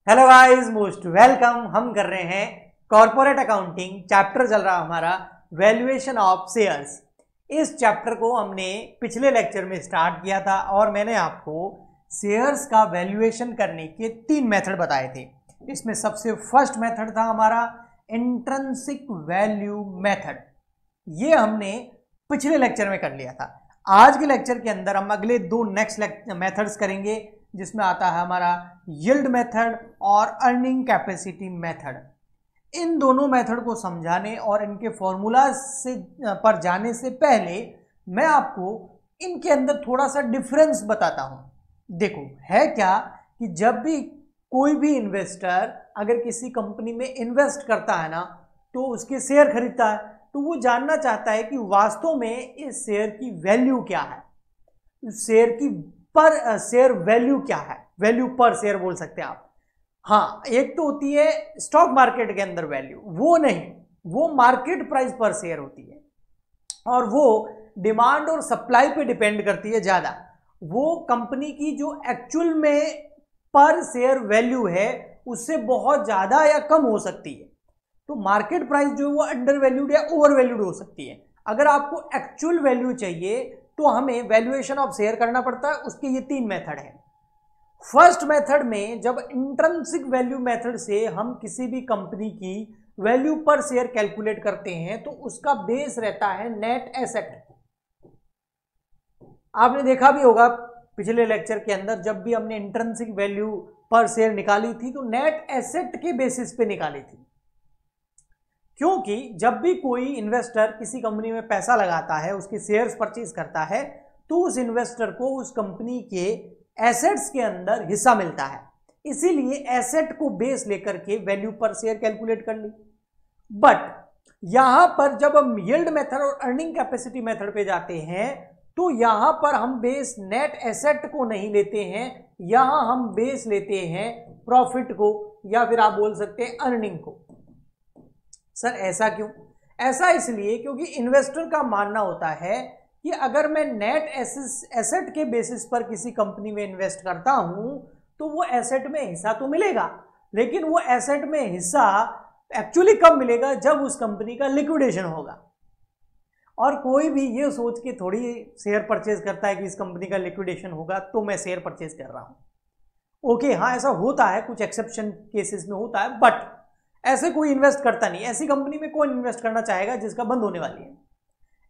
Hello guys, most welcome. हम कर रहे हैं कॉर्पोरेट अकाउंटिंग, चैप्टर चल रहा हमारा वैल्यूएशन ऑफ शेयर्स। इस चैप्टर को हमने पिछले लेक्चर में स्टार्ट किया था और मैंने आपको शेयर्स का वैल्यूएशन करने के 3 मेथड बताए थे। इसमें सबसे फर्स्ट मेथड था हमारा इंट्रिंसिक वैल्यू मेथड। ये हमने पिछले लेक्चर में कर लिया था। आज के लेक्चर के अंदर हम अगले 2 नेक्स्ट मेथड्स करेंगे, जिसमें आता है हमारा यील्ड मेथड और अर्निंग कैपेसिटी मेथड। इन दोनों मेथड को समझाने और इनके फॉर्मूला से पर जाने से पहले मैं आपको इनके अंदर थोड़ा सा डिफरेंस बताता हूं। देखो, है क्या कि जब भी कोई भी इन्वेस्टर अगर किसी कंपनी में इन्वेस्ट करता है ना, तो उसके शेयर खरीदता है, तो वो जानना चाहता है कि वास्तव में इस शेयर की वैल्यू क्या है, उस शेयर की पर शेयर वैल्यू क्या है। वैल्यू पर शेयर बोल सकते हैं आप। हाँ, एक तो होती है स्टॉक मार्केट के अंदर वैल्यू, वो नहीं, वो मार्केट प्राइस पर शेयर होती है और वो डिमांड और सप्लाई पे डिपेंड करती है ज्यादा। वो कंपनी की जो एक्चुअल में पर शेयर वैल्यू है उससे बहुत ज्यादा या कम हो सकती है। तो मार्केट प्राइस जो है वो अंडर वैल्यूड या ओवर वैल्यूड हो सकती है। अगर आपको एक्चुअल वैल्यू चाहिए तो हमें वैल्यूएशन ऑफ शेयर करना पड़ता है। उसके ये 3 मेथड हैं। फर्स्ट मेथड में जब इंट्रिंसिक वैल्यू मेथड से हम किसी भी कंपनी की वैल्यू पर शेयर कैलकुलेट करते हैं तो उसका बेस रहता है नेट एसेट। आपने देखा भी होगा पिछले लेक्चर के अंदर, जब भी हमने इंट्रिंसिक वैल्यू पर शेयर निकाली थी तो नेट एसेट के बेसिस पे निकाली थी। क्योंकि जब भी कोई इन्वेस्टर किसी कंपनी में पैसा लगाता है, उसके शेयर्स परचेज करता है, तो उस इन्वेस्टर को उस कंपनी के एसेट्स के अंदर हिस्सा मिलता है। इसीलिए एसेट को बेस लेकर के वैल्यू पर शेयर कैलकुलेट कर ली। बट यहां पर जब हम यील्ड मेथड और अर्निंग कैपेसिटी मेथड पे जाते हैं तो यहां पर हम बेस नेट एसेट को नहीं लेते हैं, यहां हम बेस लेते हैं प्रॉफिट को, या फिर आप बोल सकते हैं अर्निंग को। सर ऐसा क्यों? ऐसा इसलिए क्योंकि इन्वेस्टर का मानना होता है कि अगर मैं नेट एसेट के बेसिस पर किसी कंपनी में इन्वेस्ट करता हूं तो वो एसेट में हिस्सा तो मिलेगा, लेकिन वो एसेट में हिस्सा एक्चुअली कब मिलेगा? जब उस कंपनी का लिक्विडेशन होगा। और कोई भी ये सोच के थोड़ी शेयर परचेज करता है कि इस कंपनी का लिक्विडेशन होगा तो मैं शेयर परचेज कर रहा हूं। ओके, हाँ ऐसा होता है, कुछ एक्सेप्शन केसेस में होता है, बट ऐसे कोई इन्वेस्ट करता नहीं। ऐसी कंपनी में कौन इन्वेस्ट करना चाहेगा जिसका बंद होने वाली है?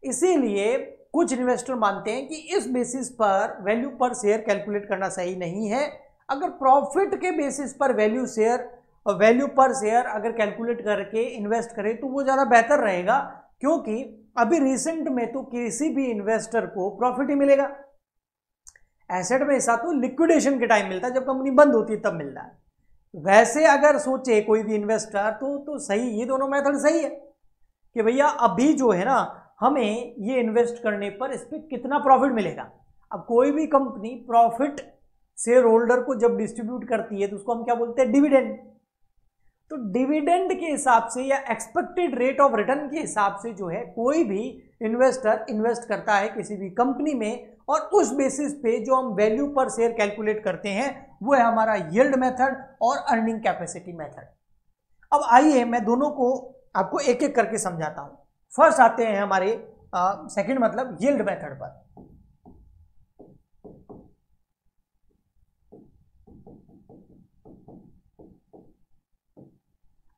इसीलिए कुछ इन्वेस्टर मानते हैं कि इस बेसिस पर वैल्यू पर शेयर कैलकुलेट करना सही नहीं है। अगर प्रॉफिट के बेसिस पर वैल्यू पर शेयर अगर कैलकुलेट करके इन्वेस्ट करें तो वो ज़्यादा बेहतर रहेगा, क्योंकि अभी रिसेंट में तो किसी भी इन्वेस्टर को प्रॉफिट ही मिलेगा। एसेट में हिस्सा तो लिक्विडेशन के टाइम मिलता है, जब कंपनी बंद होती है तब मिलता है। वैसे अगर सोचे कोई भी इन्वेस्टर तो सही, ये दोनों मेथड सही है कि भैया अभी जो है ना, हमें ये इन्वेस्ट करने पर इस पर कितना प्रॉफिट मिलेगा। अब कोई भी कंपनी प्रॉफिट शेयर होल्डर को जब डिस्ट्रीब्यूट करती है तो उसको हम क्या बोलते हैं? डिविडेंड। तो डिविडेंड के हिसाब से या एक्सपेक्टेड रेट ऑफ रिटर्न के हिसाब से जो है कोई भी इन्वेस्टर इन्वेस्ट करता है किसी भी कंपनी में, और उस बेसिस पे जो हम वैल्यू पर शेयर कैलकुलेट करते हैं वो है हमारा यील्ड मेथड और अर्निंग कैपेसिटी मेथड। अब आइए मैं दोनों को आपको एक एक करके समझाता हूं। फर्स्ट आते हैं हमारे सेकंड मतलब यील्ड मेथड पर।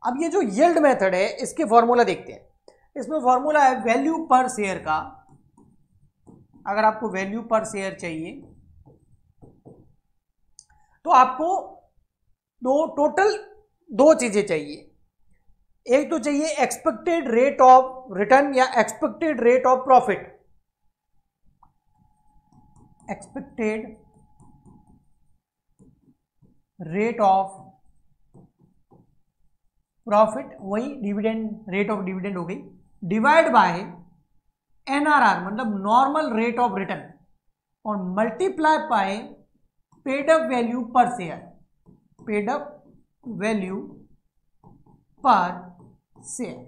अब ये जो यील्ड मेथड है इसके फॉर्मूला देखते हैं। इसमें फॉर्मूला है वैल्यू पर शेयर का। अगर आपको वैल्यू पर शेयर चाहिए तो आपको टोटल 2 चीजें चाहिए। एक तो चाहिए एक्सपेक्टेड रेट ऑफ रिटर्न या expected rate of profit. Expected rate of profit, वही डिविडेंड, रेट ऑफ डिविडेंड हो गई, डिवाइड बाय एनआरआर मतलब नॉर्मल रेट ऑफ रिटर्न, और multiply by paid up value पर शेयर। पेड अप वैल्यू पर share.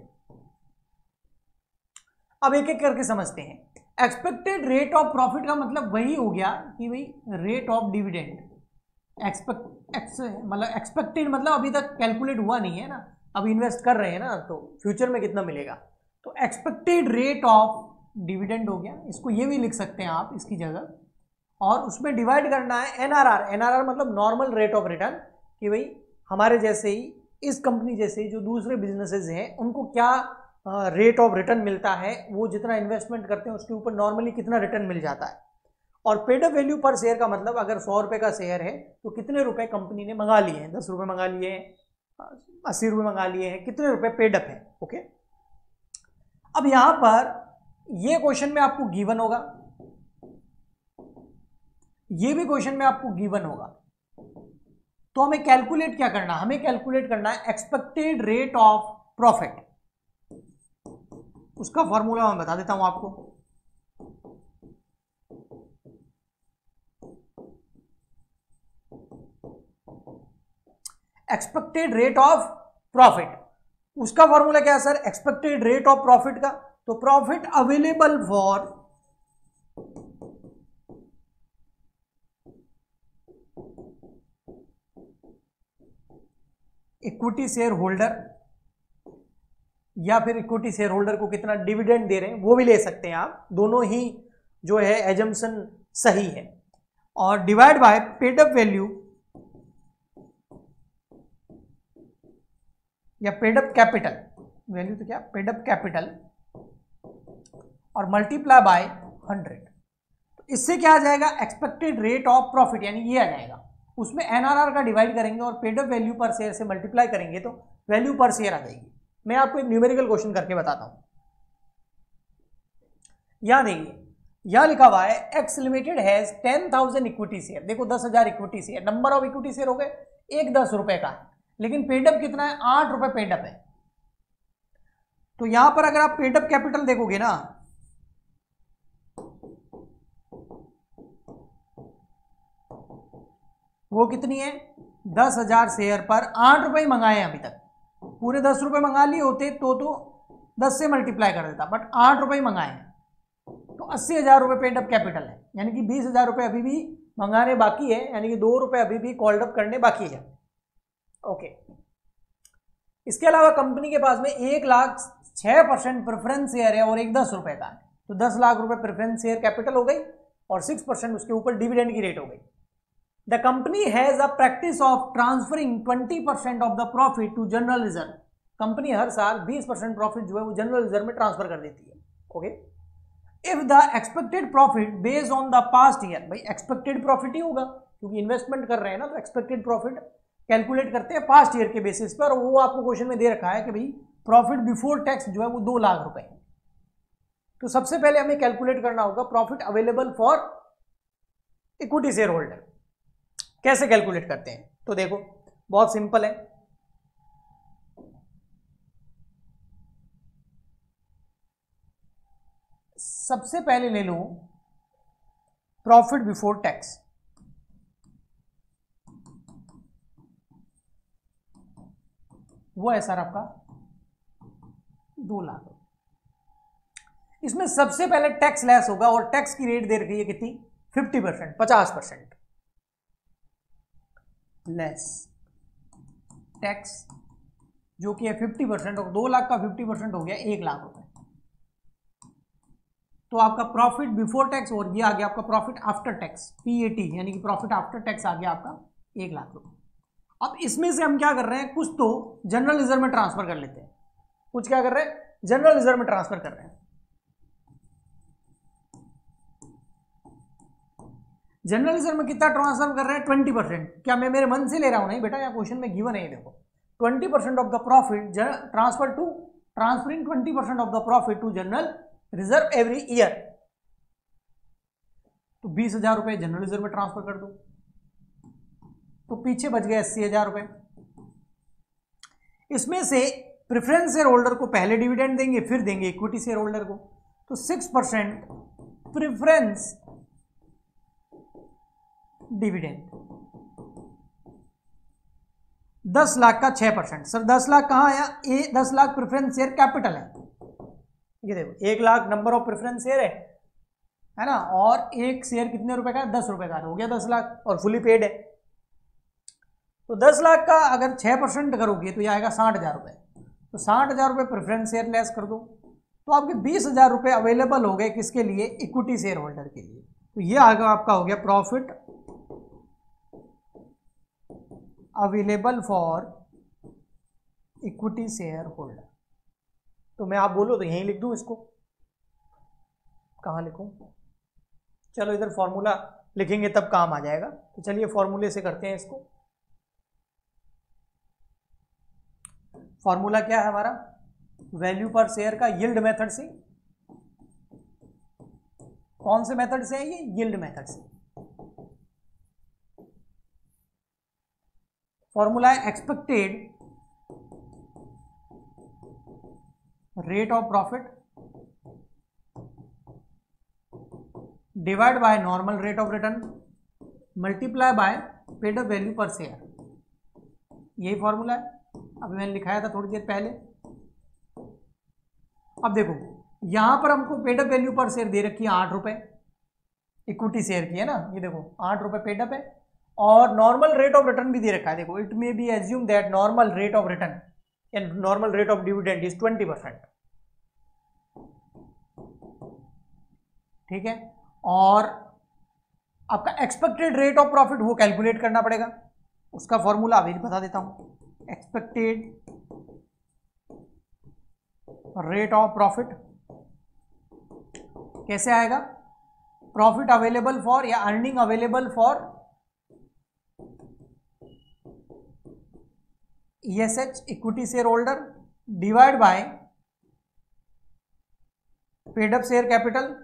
अब एक एक करके समझते हैं। एक्सपेक्टेड रेट ऑफ प्रॉफिट का मतलब वही हो गया कि भाई रेट ऑफ डिविडेंड, मतलब एक्सपेक्टेड मतलब अभी तक कैलकुलेट हुआ नहीं है ना, अभी इन्वेस्ट कर रहे हैं ना, तो फ्यूचर में कितना मिलेगा। तो एक्सपेक्टेड रेट ऑफ डिविडेंड हो गया, इसको ये भी लिख सकते हैं आप इसकी जगह, और उसमें डिवाइड करना है एनआरआर। एनआरआर मतलब नॉर्मल रेट ऑफ रिटर्न, कि भाई हमारे जैसे ही, इस कंपनी जैसे ही जो दूसरे बिजनेसेस हैं उनको क्या रेट ऑफ रिटर्न मिलता है, वो जितना इन्वेस्टमेंट करते हैं उसके ऊपर नॉर्मली कितना रिटर्न मिल जाता है। और पेड अप वैल्यू पर शेयर का मतलब अगर 100 रुपये का शेयर है तो कितने रुपए कंपनी ने मंगा लिए हैं, 10 रुपये मंगा लिए हैं, 80 रुपये मंगा लिए हैं, कितने रुपए पेड अप है। ओके, अब यहां पर ये क्वेश्चन में आपको गिवन होगा, ये भी क्वेश्चन में आपको गिवन होगा, तो हमें कैलकुलेट क्या करना, हमें कैलकुलेट करना है एक्सपेक्टेड रेट ऑफ प्रॉफिट। उसका फॉर्मूला मैं बता देता हूं आपको। एक्सपेक्टेड रेट ऑफ प्रॉफिट, उसका फॉर्मूला क्या है sir, expected rate of profit का, तो profit available for equity share holder, या फिर इक्विटी शेयर होल्डर को कितना डिविडेंड दे रहे हैं वो भी ले सकते हैं आप, दोनों ही जो है एजम्पशन सही है, और divide by paid up value या पेड अप कैपिटल, वैल्यू तो क्या पेड अप कैपिटल, और मल्टीप्लाई बाय 100। तो इससे क्या आ जाएगा, एक्सपेक्टेड रेट ऑफ प्रॉफिट, यानी ये आ जाएगा, उसमें एनआरआर का डिवाइड करेंगे और पेड अप वैल्यू पर शेयर से मल्टीप्लाई करेंगे तो वैल्यू पर शेयर आ जाएगी। मैं आपको एक न्यूमेरिकल क्वेश्चन करके बताता हूं। यहां देखिए, यहां लिखा हुआ है x limited has 10,000 equity share, देखो 10,000 equity share, number of equity share हो गए, एक 10 रुपए का है, लेकिन पेडअप कितना है, 8 रुपए पेडअप है। तो यहां पर अगर आप पेडअप कैपिटल देखोगे ना, वो कितनी है, 10,000 शेयर पर 8 रुपए ही मंगाए अभी तक, पूरे 10 रुपए मंगा लिए होते तो 10 से मल्टीप्लाई कर देता, बट 8 रुपए ही मंगाए हैं, तो 80,000 रुपए पेड अप कैपिटल है, यानी कि 20,000 रुपए अभी भी मंगाने बाकी है, यानी कि 2 रुपए अभी भी कॉल्ड अप करने बाकी है। ओके, इसके अलावा कंपनी के पास में 1,06% प्रेफरेंस शेयर है और एक 10 रुपए का है, तो 10 लाख रुपए प्रेफरेंस शेयर कैपिटल हो गई और 6% उसके ऊपर डिविडेंड की रेट हो गई। The company has a practice of transferring 20% of the profit to general reserve, company हर साल 20% प्रॉफिट जो है वो जनरल रिजर्व में ट्रांसफर कर देती है। Okay, if the expected profit based on the past year, भाई एक्सपेक्टेड प्रॉफिट ही होगा क्योंकि इन्वेस्टमेंट कर रहे हैं ना, तो एक्सपेक्टेड प्रॉफिट कैलकुलेट करते हैं पास्ट ईयर के बेसिस पर, और वो आपको क्वेश्चन में दे रखा है कि भाई प्रॉफिट बिफोर टैक्स जो है वो 2 लाख रुपए है। तो सबसे पहले हमें कैलकुलेट करना होगा profit available for equity share holder. कैसे कैलकुलेट करते हैं, तो देखो बहुत सिंपल है, सबसे पहले ले लो प्रॉफिट बिफोर टैक्स, वो है सर आपका 2 लाख। इसमें सबसे पहले टैक्स लेस होगा और टैक्स की रेट दे रखी है कितनी, 50%, 50% लेस टैक्स, जो कि है 50%, और 2 लाख का 50% हो गया 1 लाख रुपए। तो आपका प्रॉफिट बिफोर टैक्स और ये आ गया आपका प्रॉफिट आफ्टर टैक्स, पीएटी, यानी कि प्रॉफिट आफ्टर टैक्स आ गया आपका 1 लाख रुपए। अब इसमें से हम क्या कर रहे हैं, कुछ तो जनरल रिजर्व में ट्रांसफर कर लेते हैं, कुछ क्या कर रहे हैं, जनरल रिजर्व में ट्रांसफर कर रहे हैं। जनरल रिजर्व में कितना ट्रांसफर कर रहे हैं, 20%। क्या मैं मेरे मन से ले रहा हूं, नहीं बेटा, यहाँ क्वेश्चन में गिवन है, देखो 20% of the profit transfer to, transferring 20% of the profit to general reserve every year. तो 20,000 रुपए जनरल रिजर्व में ट्रांसफर कर दो, तो पीछे बच गए 80,000 रुपए। इसमें से प्रेफरेंस शेयर होल्डर को पहले डिविडेंड देंगे, फिर देंगे इक्विटी शेयर होल्डर को, तो 6% प्रेफरेंस डिविडेंड, 10 लाख का 6%। सर 10 लाख कहां आया, 10 लाख प्रेफरेंस शेयर कैपिटल है, ये देखो 1 lakh number of preference share है ना, और एक शेयर कितने रुपए का है, 10 रुपए का, हो गया 10 लाख और फुली पेड है। तो 10 लाख का अगर 6% करोगे तो ये आएगा 60,000 रुपये। तो 60,000 रुपये प्रेफरेंस शेयर लेस कर दो, तो आपके 20,000 रुपये अवेलेबल हो गए किसके लिए? इक्विटी शेयर होल्डर के लिए। तो ये आएगा आपका हो गया profit available for equity share holder. तो मैं आप बोलो तो यहीं लिख दूं इसको, कहाँ लिखूं? चलो इधर फॉर्मूला लिखेंगे तब काम आ जाएगा। तो चलिए फॉर्मूले से करते हैं इसको। फॉर्मूला क्या है हमारा? वैल्यू पर शेयर का यील्ड मेथड से। कौन से मेथड से है ये? यील्ड मेथड से। फॉर्मूला है expected rate of profit divide by normal rate of return multiply by paid up value पर शेयर। यही फॉर्मूला है, अभी मैंने लिखाया था थोड़ी देर पहले। अब देखो यहां पर हमको पेड अप वैल्यू पर शेयर दे रखी है 8 रुपए, इक्विटी शेयर की है ना, ये देखो 8 रुपए पेड अप है, और नॉर्मल रेट ऑफ रिटर्न भी दे रखा है। देखो it may be assume that normal rate of return and normal rate of dividend is 20%। ठीक है, और आपका एक्सपेक्टेड रेट ऑफ प्रॉफिट वो कैलकुलेट करना पड़ेगा, उसका फॉर्मूला अभी बता देता हूं। एक्सपेक्टेड रेट ऑफ प्रॉफिट कैसे आएगा? प्रॉफिट अवेलेबल फॉर या earning available for ESH equity share holder divide by paid up share capital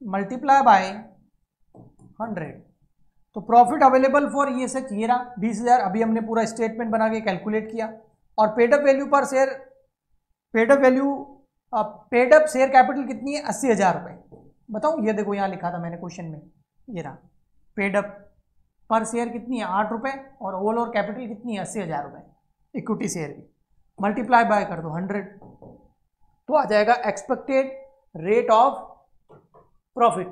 multiply by 100। तो प्रॉफिट अवेलेबल फॉर ESH ये रहा 20,000। अभी हमने पूरा स्टेटमेंट बना के कैलकुलेट किया। और पेड अप वैल्यू पर share, paid up share capital कितनी है? 80,000 रुपये। बताऊं, ये देखो यहाँ लिखा था मैंने क्वेश्चन में, ये रहा पेड अप पर शेयर कितनी है? 8 रुपये, और ओवल और कैपिटल कितनी है? 80,000 रुपये इक्विटी शेयर की। मल्टीप्लाई बाय कर दो 100, तो आ जाएगा expected rate of profit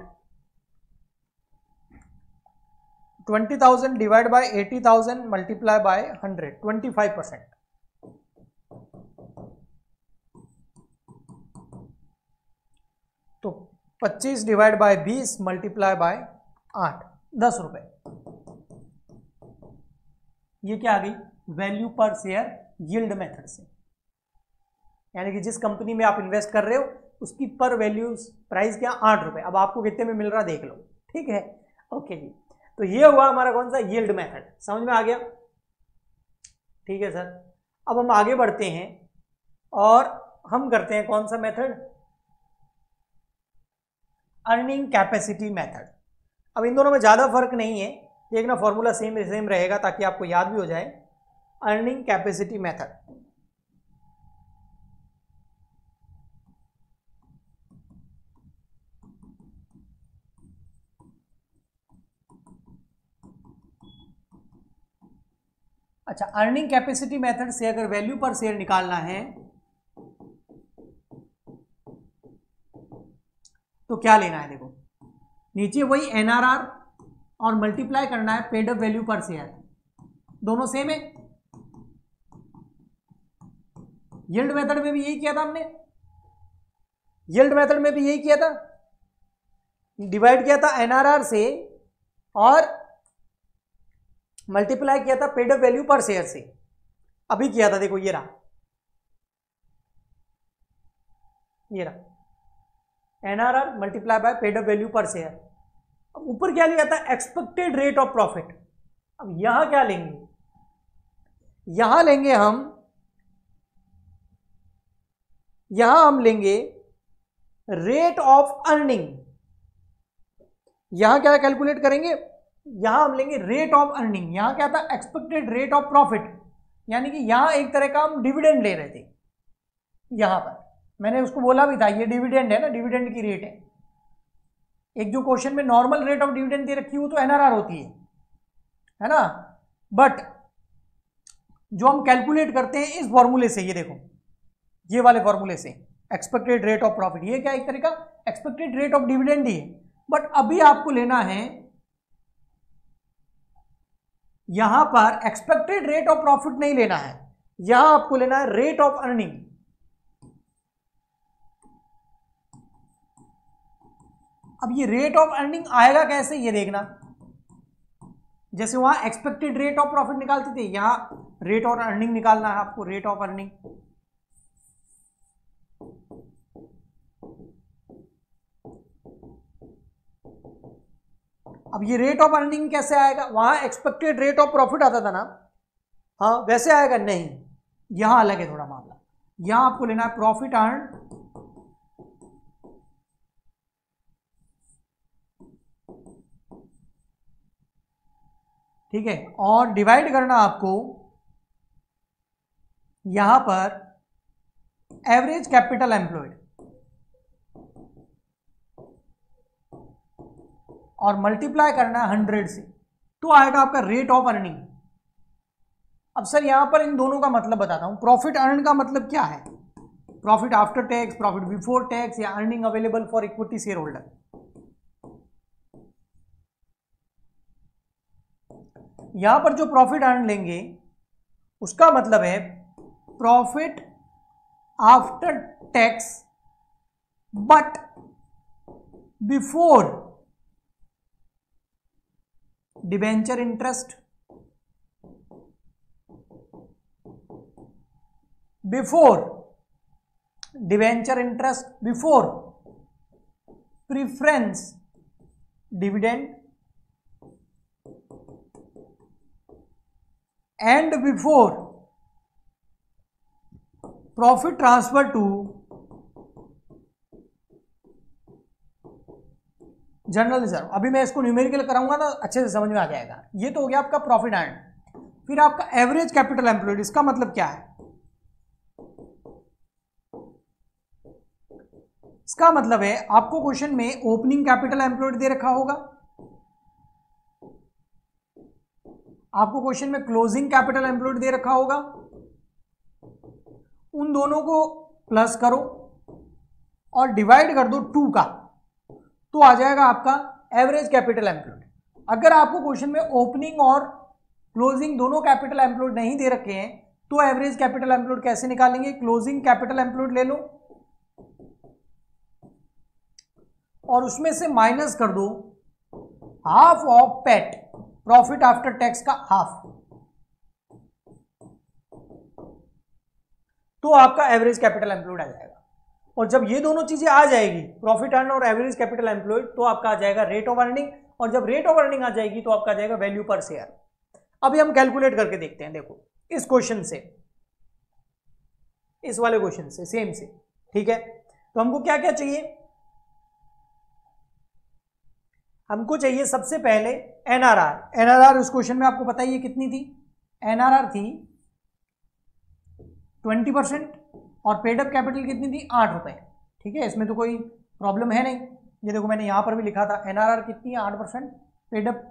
20,000 divide by 80,000 multiply by 100, 25%। तो 25 डिवाइड बाय 20 मल्टीप्लाई बाय 8, 10 रुपए। ये क्या आ गई? वैल्यू पर शेयर यील्ड मेथड से। यानी कि जिस कंपनी में आप इन्वेस्ट कर रहे हो उसकी पर वैल्यू प्राइस क्या? 8 रुपए। अब आपको कितने में मिल रहा देख लो। ठीक है, ओके जी। तो ये हुआ हमारा कौन सा? Yield method. समझ में आ गया? ठीक है सर। अब हम आगे बढ़ते हैं और हम करते हैं कौन सा मेथड? Earning capacity method. अब इन दोनों में ज्यादा फर्क नहीं है, एक ना फॉर्मूला सेम रहेगा ताकि आपको याद भी हो जाए। Earning capacity method. अच्छा, अर्निंग कैपेसिटी मेथड से अगर वैल्यू पर शेयर निकालना है तो क्या लेना है? देखो नीचे वही NRR और मल्टीप्लाई करना है पेड अप वैल्यू पर शेयर। दोनों सेम है। यील्ड मेथड में भी यही किया था हमने, यील्ड मेथड में भी यही किया था, डिवाइड किया था NRR से और मल्टीप्लाई किया था पेड अप वैल्यू पर शेयर से। अभी किया था, देखो ये रहा, ये रहा NRR multiply by paid up value पर शेयर। अब ऊपर क्या लिया था? Expected rate of profit. अब यहां क्या लेंगे? यहां लेंगे हम लेंगे रेट ऑफ अर्निंग। यहां क्या कैलकुलेट करेंगे? यहां हम लेंगे रेट ऑफ अर्निंग। यहां क्या था? Expected rate of profit. यानी कि यहां एक तरह का हम डिविडेंड ले रहे थे। यहां पर मैंने उसको बोला भी था, ये डिविडेंड है ना, डिविडेंड की रेट है। एक जो क्वेश्चन में नॉर्मल रेट ऑफ डिविडेंड दे रखी है वो तो NRR होती है ना, बट जो हम कैलकुलेट करते हैं इस फॉर्मूले से, ये देखो ये वाले फॉर्मूले से, एक्सपेक्टेड रेट ऑफ प्रॉफिट, ये क्या एक तरह का एक्सपेक्टेड रेट ऑफ डिविडेंड ही है। बट अभी आपको लेना है यहां पर एक्सपेक्टेड रेट ऑफ प्रॉफिट नहीं लेना है, यहां आपको लेना है रेट ऑफ अर्निंग। अब ये रेट ऑफ अर्निंग आएगा कैसे ये देखना, जैसे वहां एक्सपेक्टेड रेट ऑफ प्रॉफिट निकालते थे, यहां रेट ऑफ अर्निंग निकालना है आपको, रेट ऑफ अर्निंग। अब ये रेट ऑफ अर्निंग कैसे आएगा, वहां एक्सपेक्टेड रेट ऑफ प्रॉफिट आता था ना, हाँ वैसे आएगा नहीं, यहां अलग है थोड़ा मामला। यहां आपको लेना है प्रॉफिट अर्न ठीक है, और डिवाइड करना आपको यहां पर एवरेज कैपिटल एम्प्लॉयड और मल्टीप्लाई करना है 100 से, तो आएगा आपका रेट ऑफ अर्निंग। अब सर यहां पर इन दोनों का मतलब बताता हूं। प्रॉफिट अर्न का मतलब क्या है, profit after tax, profit before tax, या earning available for equity share holder. यहां पर जो प्रॉफिट अर्न लेंगे उसका मतलब है profit after tax but before debenture interest, before debenture interest, before preference dividend and before profit transfer to general reserve. अभी मैं इसको न्यूमेरिकल कराऊंगा ना अच्छे से समझ में आ जाएगा। ये तो हो गया आपका प्रॉफिट अर्न। फिर आपका एवरेज कैपिटल एम्प्लॉयड, इसका मतलब क्या है, इसका मतलब है आपको क्वेश्चन में ओपनिंग कैपिटल एम्प्लॉयड दे रखा होगा, आपको क्वेश्चन में क्लोजिंग कैपिटल एम्प्लॉयड दे रखा होगा, उन दोनों को प्लस करो और डिवाइड कर दो 2 का, तो आ जाएगा आपका एवरेज कैपिटल एम्प्लॉयड। अगर आपको क्वेश्चन में ओपनिंग और क्लोजिंग दोनों कैपिटल एम्प्लॉयड नहीं दे रखे हैं तो एवरेज कैपिटल एम्प्लॉयड कैसे निकालेंगे, क्लोजिंग कैपिटल एम्प्लॉयड ले लो और उसमें से माइनस कर दो half of PAT, profit after tax का हाफ, तो आपका एवरेज कैपिटल एम्प्लॉयड आ जाएगा। और जब ये दोनों चीजें आ जाएगी, प्रॉफिट अर्न और एवरेज कैपिटल एम्प्लॉयड, तो आपका आ जाएगा रेट ऑफ अर्निंग, और जब रेट ऑफ अर्निंग आ जाएगी तो आपका आ जाएगा वैल्यू पर शेयर। अभी हम कैलकुलेट करके देखते हैं, देखो इस क्वेश्चन से, इस वाले क्वेश्चन से सेम से, ठीक है। तो हमको क्या क्या चाहिए, हमको चाहिए सबसे पहले एनआरआर। एनआरआर इस क्वेश्चन में आपको पता ही है कितनी थी, एनआरआर थी 20% और पेड अप कैपिटल कितनी थी, 8 रुपए, ठीक है। इसमें तो कोई प्रॉब्लम है नहीं, ये देखो मैंने यहां पर भी लिखा था एनआरआर कितनी है 8%, पेड अप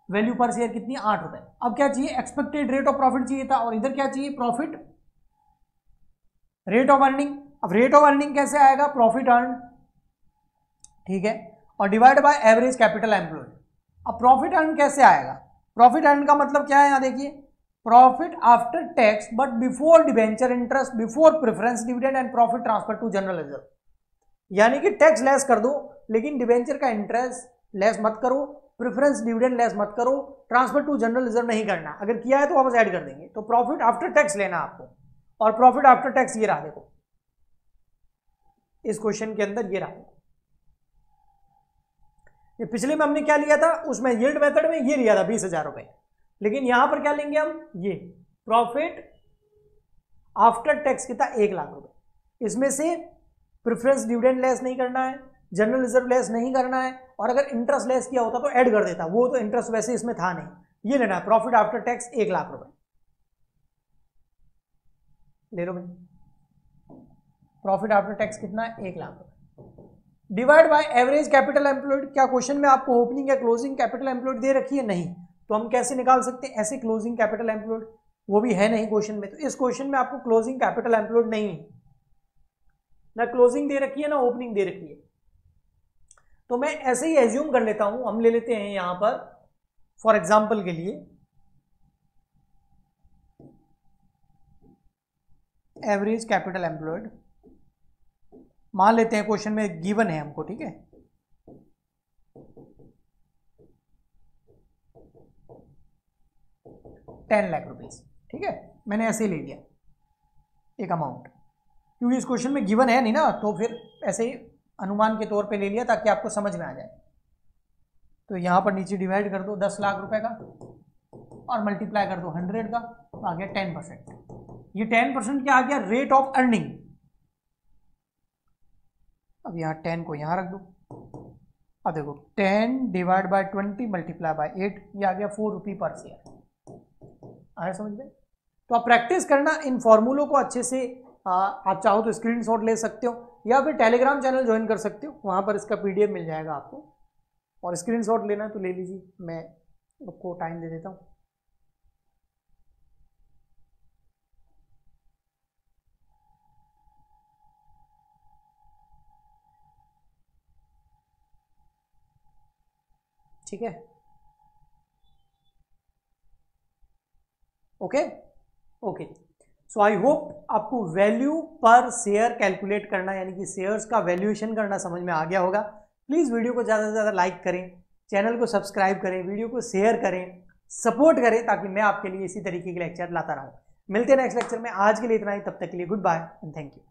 वैल्यू पर शेयर कितनी है 8 रुपए। अब क्या चाहिए, एक्सपेक्टेड रेट ऑफ प्रॉफिट चाहिए था, और इधर क्या चाहिए, प्रॉफिट रेट ऑफ अर्निंग। अब रेट ऑफ अर्निंग कैसे आएगा, प्रॉफिट अर्न, ठीक है, और divide by average capital employed. अब प्रॉफिट अर्न कैसे आएगा, प्रॉफिट अर्न का मतलब क्या है, यहां देखिए profit after tax but before debenture interest, before preference dividend and profit transfer to general reserve. यानी कि टैक्स लेस कर दो लेकिन डिबेंचर का इंटरेस्ट लेस मत करो, प्रेफरेंस डिविडेंड लेस मत करो, ट्रांसफर टू जनरल रिजर्व नहीं करना, अगर किया है तो वापस ऐड कर देंगे। तो प्रॉफिट आफ्टर टैक्स लेना आपको, और प्रॉफिट आफ्टर टैक्स ये रहा, देखो इस क्वेश्चन के अंदर ये रहा। ये पिछले में हमने क्या लिया था, उसमें यील्ड मेथड में ये लिया था 20,000 रुपए, लेकिन यहां पर क्या लेंगे हम, ये प्रॉफिट आफ्टर टैक्स कितना 1 लाख रुपए। इसमें से प्रेफरेंस डिविडेंड लेस नहीं करना है, जनरल रिजर्व लेस नहीं करना है, और अगर इंटरेस्ट लेस किया होता तो ऐड कर देता, वो तो इंटरेस्ट वैसे इसमें था नहीं, ये लेना है प्रॉफिट आफ्टर टैक्स 1 लाख रुपए। ले लो भाई, प्रॉफिट आफ्टर टैक्स कितना है, 1 लाख रुपए, divide by average capital employed. क्या क्वेश्चन में आपको ओपनिंग या क्लोजिंग कैपिटल एम्प्लॉयड दे रखी है, नहीं, तो हम कैसे निकाल सकते हैं, ऐसे क्लोजिंग कैपिटल एम्प्लॉयड, वो भी है नहीं क्वेश्चन में। तो इस क्वेश्चन में आपको क्लोजिंग कैपिटल एम्प्लॉयड नहीं है, ना क्लोजिंग दे रखी है ना ओपनिंग दे रखी है। तो मैं ऐसे ही एज्यूम कर लेता हूं, हम ले लेते हैं यहां पर फॉर एग्जांपल के लिए एवरेज कैपिटल एम्प्लॉयड, मान लेते हैं क्वेश्चन में गिवन है हमको, ठीक है, 10 लाख रुपीज, ठीक है, मैंने ऐसे ही ले लिया एक अमाउंट, क्योंकि इस क्वेश्चन में गिवन है नहीं ना, तो फिर ऐसे ही अनुमान के तौर पे ले लिया ताकि आपको समझ में आ जाए। तो यहां पर नीचे डिवाइड कर दो 10 लाख रुपए का और मल्टीप्लाई कर दो 100 का, तो आ गया 10%। ये 10% क्या आ गया, रेट ऑफ अर्निंग। अब यहाँ 10 को यहाँ रख दो, अब देखो 10 डिवाइड बाय 20 मल्टीप्लाई बाय 8, ये आ गया 4 रुपये पर शेयर। आया समझ में? तो आप प्रैक्टिस करना इन फॉर्मूलों को अच्छे से। आप चाहो तो स्क्रीनशॉट ले सकते हो या फिर टेलीग्राम चैनल ज्वाइन कर सकते हो, वहां पर इसका PDF मिल जाएगा आपको, और स्क्रीनशॉट लेना है तो ले लीजिए, मैं आपको टाइम दे देता हूँ। ठीक है, okay okay. So I hope आपको वैल्यू पर शेयर कैलकुलेट करना, यानी कि शेयर्स का वैल्यूएशन करना समझ में आ गया होगा। प्लीज़ वीडियो को ज़्यादा से ज़्यादा लाइक करें, चैनल को सब्सक्राइब करें, वीडियो को शेयर करें, सपोर्ट करें, ताकि मैं आपके लिए इसी तरीके के लेक्चर लाता रहूं। मिलते हैं नेक्स्ट लेक्चर में, आज के लिए इतना ही, तब तक के लिए goodbye and thank you.